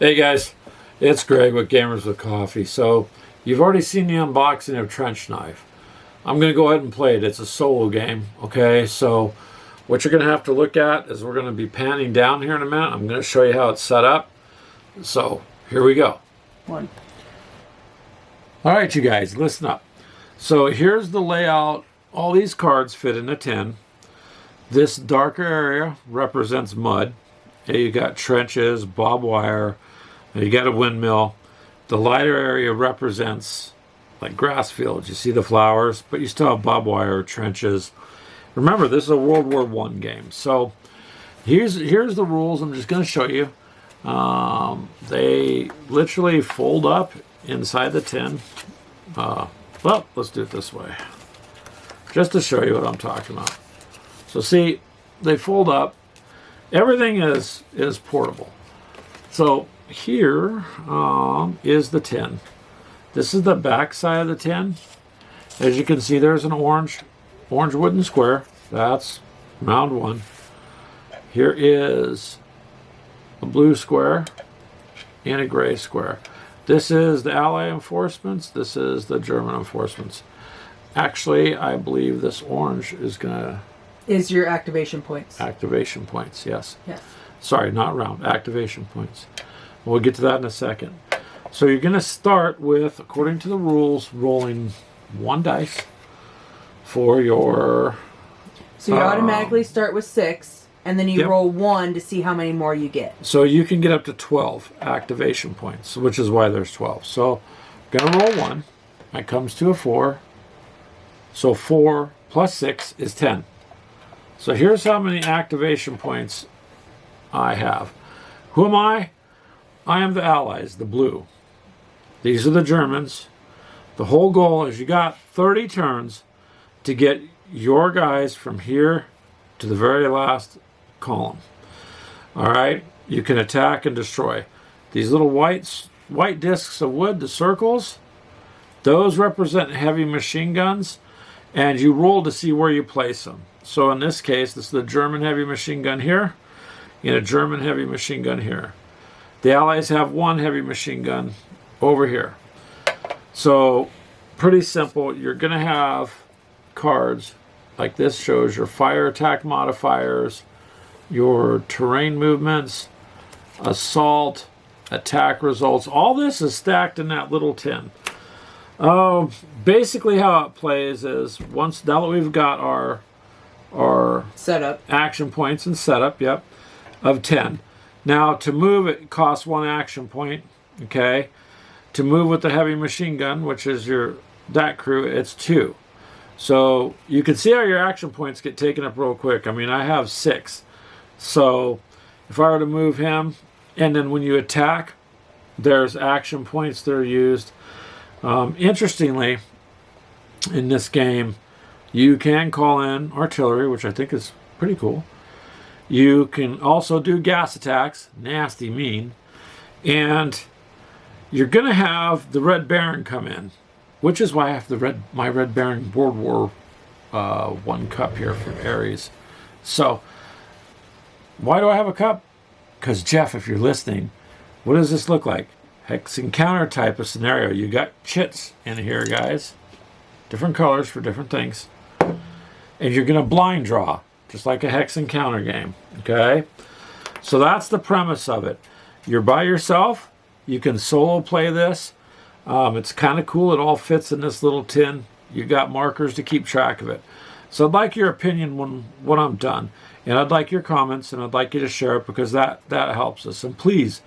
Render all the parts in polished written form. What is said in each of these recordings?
Hey guys, it's Greg with Gamers with Coffee. So you've already seen the unboxing of Trench Knife. I'm going to go ahead and play it. It's a solo game, okay? So what you're going to have to look at is we're going to be panning down here in a minute. I'm going to show you how it's set up. So here we go. One. All right, you guys, listen up. So here's the layout. All these cards fit in a tin. This darker area represents mud. Okay, you got trenches, barbed wire, you got a windmill. The lighter area represents like grass fields. You see the flowers, but you still have barbed wire, trenches. Remember, this is a World War I game. So here's the rules. I'm just going to show you. They literally fold up inside the tin. Well, let's do it this way, just to show you what I'm talking about. So see, they fold up. Everything is portable. So here is the tin. This is the back side of the tin. As you can see, there's an orange wooden square. That's round one. Here is a blue square and a gray square. This is the Allied enforcements. This is the German enforcements. Actually, I believe this orange is gonna... Is your activation points. Activation points, yes. Yes. Sorry, not round. Activation points. We'll get to that in a second. So you're going to start with, according to the rules, rolling one dice for your... So you automatically start with 6, and then you Yep. roll 1 to see how many more you get. So you can get up to 12 activation points, which is why there's 12. So I'm going to roll 1. That comes to a 4. So 4 plus 6 is 10. So here's how many activation points I have. Who am I? I am the Allies, the blue. These are the Germans. The whole goal is you got 30 turns to get your guys from here to the very last column. All right? You can attack and destroy. These little white discs of wood, the circles, those represent heavy machine guns, and you roll to see where you place them. So in this case, this is the German heavy machine gun here and a German heavy machine gun here. The Allies have one heavy machine gun over here. So pretty simple. You're going to have cards like this shows your fire attack modifiers, your terrain movements, assault, attack results. All this is stacked in that little tin. Basically how it plays is now that we've got our Setup. action points and setup, yep, of 10. Now to move it costs 1 action point, okay? To move with the heavy machine gun, which is that crew, it's 2. So you can see how your action points get taken up real quick. I mean, I have 6. So if I were to move him, and then when you attack, there's action points that are used. Interestingly, in this game, you can call in artillery, which I think is pretty cool. You can also do gas attacks, nasty mean. And you're going to have the Red Baron come in, which is why I have my Red Baron World War I cup here from Ares. So, why do I have a cup? Because, Jeff, if you're listening, what does this look like? Hex encounter type of scenario. You got chits in here, guys. Different colors for different things. And you're going to blind draw, just like a hex encounter game. Okay? So that's the premise of it. You're by yourself. You can solo play this. It's kind of cool. It all fits in this little tin. You got markers to keep track of it. So I'd like your opinion when I'm done. And I'd like your comments, and I'd like you to share it because that helps us. And please,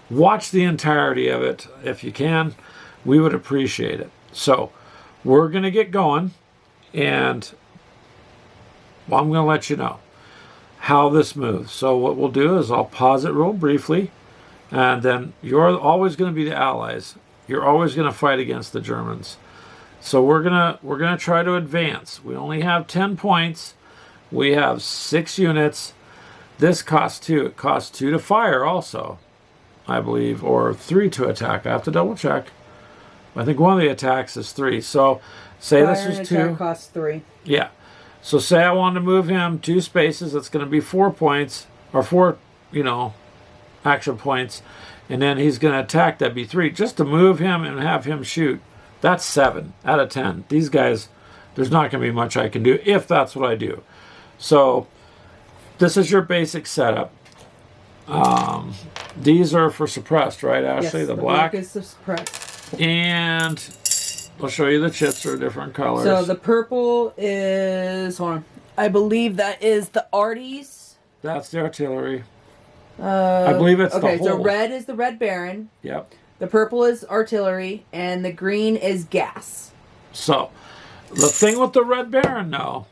watch the entirety of it if you can. We would appreciate it. So we're going to get going, and I'm going to let you know how this moves. So what we'll do is I'll pause it real briefly, and then you're always going to be the Allies. You're always going to fight against the Germans. So we're gonna try to advance. We only have 10 points. We have 6 units. This costs 2. It costs 2 to fire also, I believe, or 3 to attack. I have to double check. I think one of the attacks is 3. So say Fire this and was 2. attack costs 3. Yeah. So say I want to move him 2 spaces. That's going to be 4 points, or 4, action points. and then he's going to attack, that'd be 3. Just to move him and have him shoot, that's 7 out of 10. These guys, there's not going to be much I can do if that's what I do. So this is your basic setup. These are for suppressed, right, Ashley? Yes, the black is suppressed. And I'll show you the chits are different colors. So the purple is, hold on, I believe that is the Arties. That's the artillery. I believe it's the whole. Okay, so red is the Red Baron. Yep. The purple is artillery, and the green is gas. So, the thing with the Red Baron now,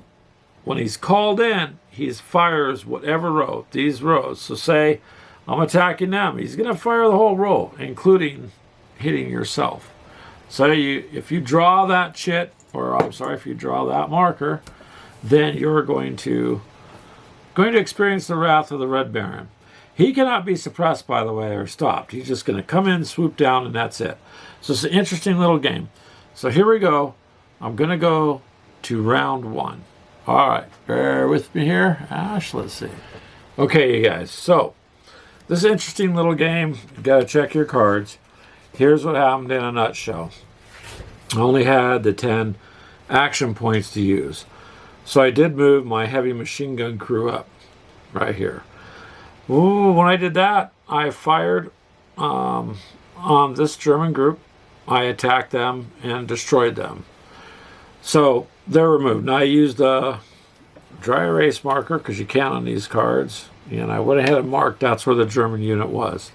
when he's called in, he fires whatever row, these rows. So say, I'm attacking them. He's going to fire the whole row, including hitting yourself. So if you draw that chit, or I'm sorry, if you draw that marker, then you're going to experience the wrath of the Red Baron. He cannot be suppressed, by the way, or stopped. He's just going to come in, swoop down, and that's it. So it's an interesting little game. So here we go. I'm going to go to round 1. All right, bear with me here. Ash, let's see. Okay, you guys. So this is an interesting little game. You got to check your cards. Here's what happened in a nutshell. I only had the 10 action points to use. So I did move my heavy machine gun crew up right here. Ooh, when I did that, I fired on this German group. I attacked them and destroyed them. So they're removed. Now I used a dry erase marker because you can on these cards. And I went ahead and marked that's where the German unit was.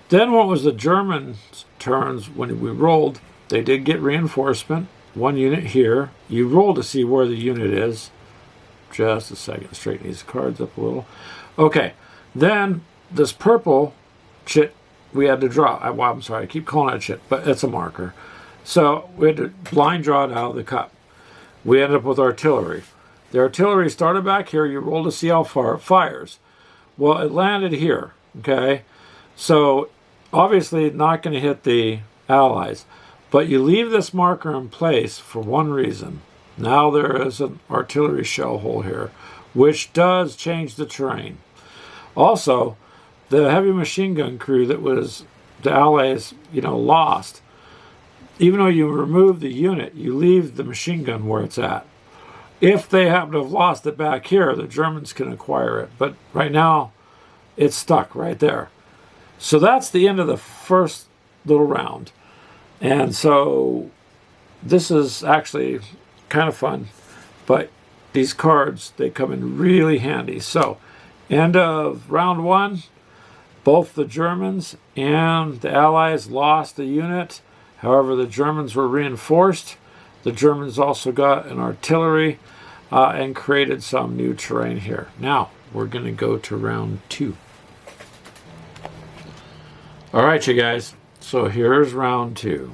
Then what was the Germans' turns when we rolled, they did get reinforcement. 1 unit here. You roll to see where the unit is. Just a second. Straighten these cards up a little. Okay. Then this purple chit we had to draw. I'm sorry, I keep calling it a chit, but it's a marker. So we had to blind draw it out of the cup. We ended up with artillery. The artillery started back here. You roll to see how far it fires. Well, it landed here. Okay. So obviously not going to hit the Allies. But you leave this marker in place for one reason. Now there is an artillery shell hole here, which does change the terrain. Also, the heavy machine gun crew that was the Allies, lost, even though you remove the unit, you leave the machine gun where it's at. If they happen to have lost it back here, the Germans can acquire it. But right now, it's stuck right there. So that's the end of the first little round. And so this is actually kind of fun. But these cards, they come in really handy. So end of round 1, both the Germans and the Allies lost a unit. However, the Germans were reinforced. The Germans also got an artillery and created some new terrain here. Now, we're going to go to round 2. All right, you guys. So here's round 2.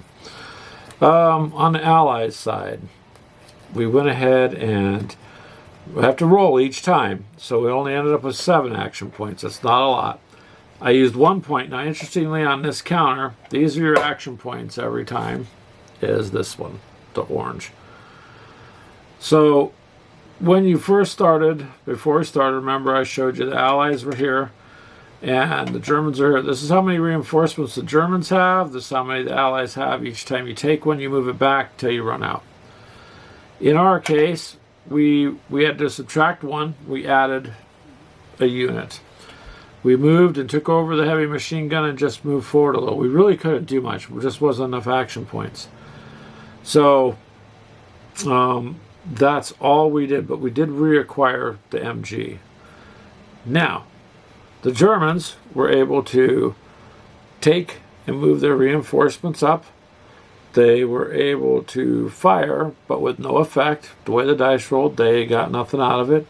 On the Allies side, we went ahead and we have to roll each time. So we only ended up with 7 action points. That's not a lot. I used 1 point. Now, interestingly, on this counter, these are your action points every time, is this one, the orange. So when you first started, before we started, remember I showed you the Allies were here and the Germans are here. This is how many reinforcements the Germans have. This is how many the Allies have. Each time you take one, you move it back till you run out. In our case, we had to subtract 1. We added a unit. We moved and took over the heavy machine gun and just moved forward a little. We really couldn't do much. There just wasn't enough action points. So that's all we did. But we did reacquire the MG. Now, the Germans were able to take and move their reinforcements up. They were able to fire, but with no effect. The way the dice rolled, they got nothing out of it.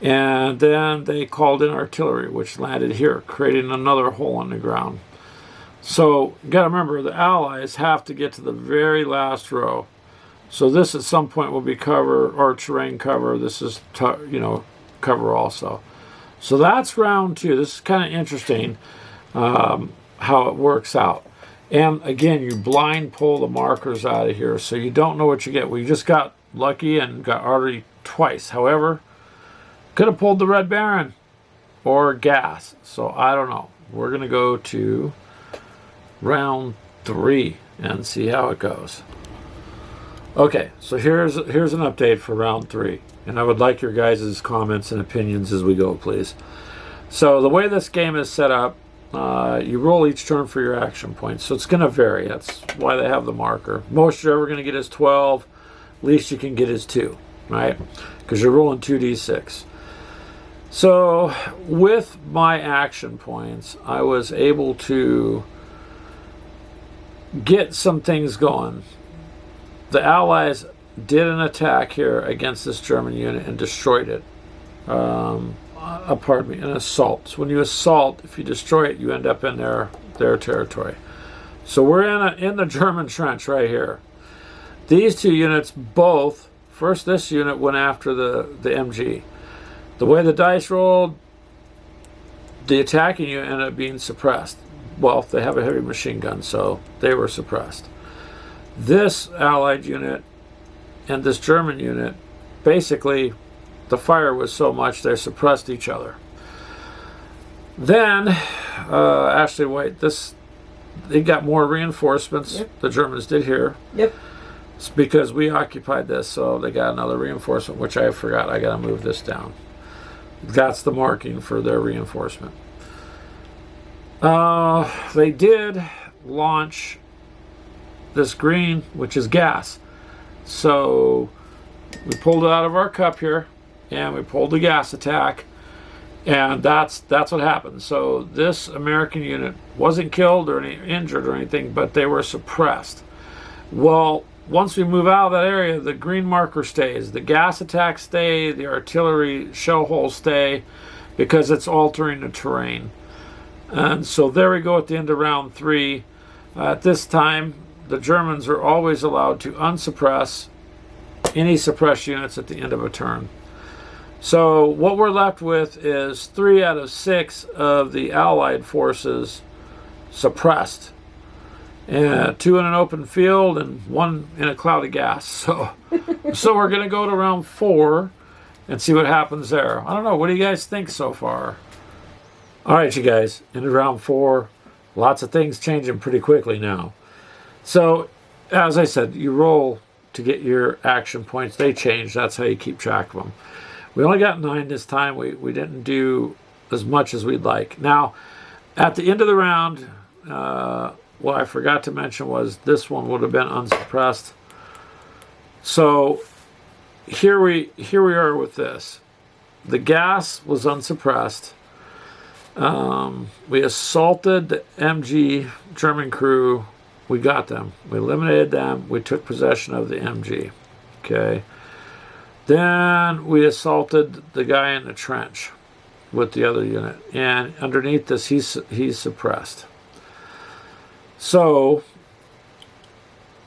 And then they called in artillery, which landed here, creating another hole in the ground. So you got to remember, the Allies have to get to the very last row. So this at some point will be cover or terrain cover. This is cover also. So that's round 2. This is kind of interesting how it works out. And again, you blind pull the markers out of here, so you don't know what you get. We just got lucky and got artery twice. However, could have pulled the Red Baron or gas. So I don't know. we're going to go to round 3 and see how it goes. Okay, so here's an update for round 3, and I would like your guys' comments and opinions as we go, please. So the way this game is set up, you roll each turn for your action points, so it's going to vary. That's why they have the marker. Most you're ever going to get is 12. Least you can get is 2, right? Because you're rolling 2d6. So with my action points, I was able to get some things going. The Allies did an attack here against this German unit and destroyed it. Pardon me, an assault. So when you assault, if you destroy it, you end up in their territory. So we're in the German trench right here. These two units both, first this unit went after the MG. The way the dice rolled, the attacking unit ended up being suppressed. Well, they have a heavy machine gun, so they were suppressed. This Allied unit and this German unit, basically, the fire was so much they suppressed each other. Then, actually, wait, they got more reinforcements. Yep. The Germans did here. Yep. It's because we occupied this, so they got another reinforcement, which I forgot. I got to move this down. That's the marking for their reinforcement. They did launch this green, which is gas. So we pulled it out of our cup here, and we pulled the gas attack, and that's what happened. So this American unit wasn't killed or injured or anything, but they were suppressed. Well, once we move out of that area, the green marker stays. The gas attacks stay, the artillery shell holes stay, because it's altering the terrain. And so there we go at the end of round 3. At this time, the Germans are always allowed to unsuppress any suppressed units at the end of a turn. So what we're left with is 3 out of 6 of the Allied forces suppressed. And 2 in an open field and 1 in a cloud of gas. So we're going to go to round 4 and see what happens there. I don't know. What do you guys think so far? All right, you guys. Into round 4. Lots of things changing pretty quickly now. So, as I said, you roll to get your action points. They change. That's how you keep track of them. We only got 9 this time. We didn't do as much as we'd like. Now, at the end of the round... what I forgot to mention was this one would have been unsuppressed. So here we are with this. The gas was unsuppressed. We assaulted the MG German crew. We got them. We eliminated them. We took possession of the MG. Okay. Then we assaulted the guy in the trench with the other unit. And underneath this, he's suppressed. So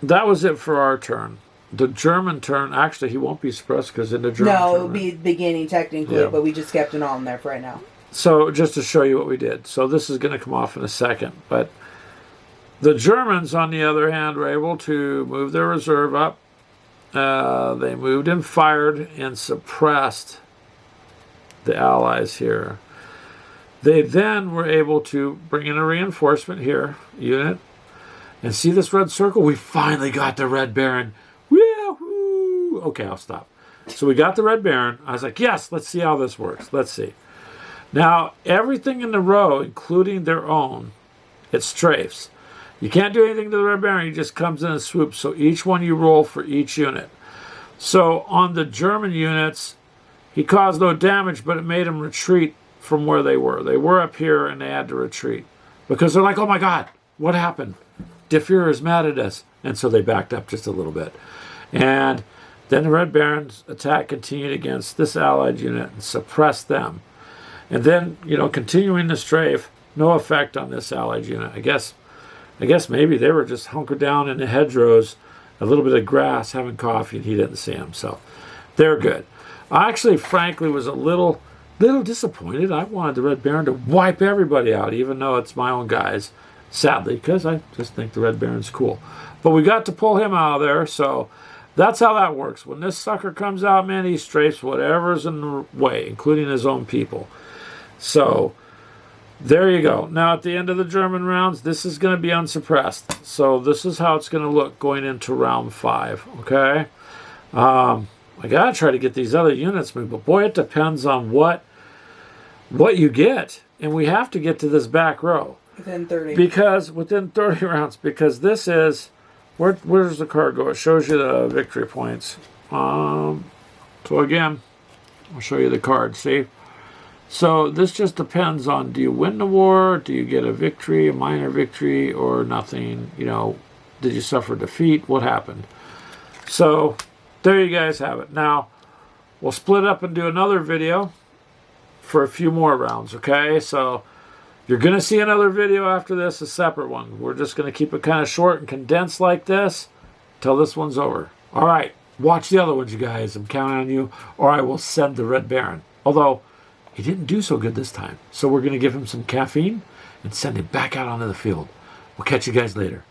that was it for our turn. The German turn, actually, he won't be suppressed because in the German turn... No, it would be beginning technically, yeah. But we just kept it on there for right now. So just to show you what we did. So this is going to come off in a second. But the Germans, on the other hand, were able to move their reserve up. They moved and fired and suppressed the Allies here. They then were able to bring in a reinforcement here, unit. And see this red circle? We finally got the Red Baron. Woo-hoo! Okay, I'll stop. So we got the Red Baron. I was like, yes, let's see how this works. Let's see. Now, everything in the row, including their own, it strafes. You can't do anything to the Red Baron. He just comes in and swoops. So each one you roll for each unit. So on the German units, he caused no damage, but it made them retreat from where they were. They were up here and they had to retreat. Because they're like, oh my God, what happened? Der Fuhrer is mad at us. And so they backed up just a little bit. And then the Red Baron's attack continued against this Allied unit and suppressed them. And then, continuing the strafe, no effect on this Allied unit. I guess maybe they were just hunkered down in the hedgerows, a little bit of grass, having coffee, and he didn't see them. So they're good. I actually, frankly, was a little disappointed. I wanted the Red Baron to wipe everybody out, even though it's my own guys. Sadly, because I just think the Red Baron's cool. But we got to pull him out of there, so that's how that works. When this sucker comes out, man, he strafes whatever's in the way, including his own people. So There you go. Now at the end of the German rounds, this is going to be unsuppressed. So this is how it's going to look going into round 5. Okay. I got to try to get these other units moved, but boy, it depends on what you get. And we have to get to this back row. Within 30. Because within 30 rounds, because this is, where's the card go? It shows you the victory points. So again, I'll show you the card, see? So this just depends on, do you win the war? Do you get a victory, a minor victory, or nothing? You know, did you suffer defeat? What happened? So there you guys have it. Now, we'll split up and do another video for a few more rounds, okay? So you're going to see another video after this, a separate one. We're just going to keep it kind of short and condensed like this till this one's over. All right, watch the other ones, you guys. I'm counting on you, or I will send the Red Baron. Although, he didn't do so good this time. So we're going to give him some caffeine and send him back out onto the field. We'll catch you guys later.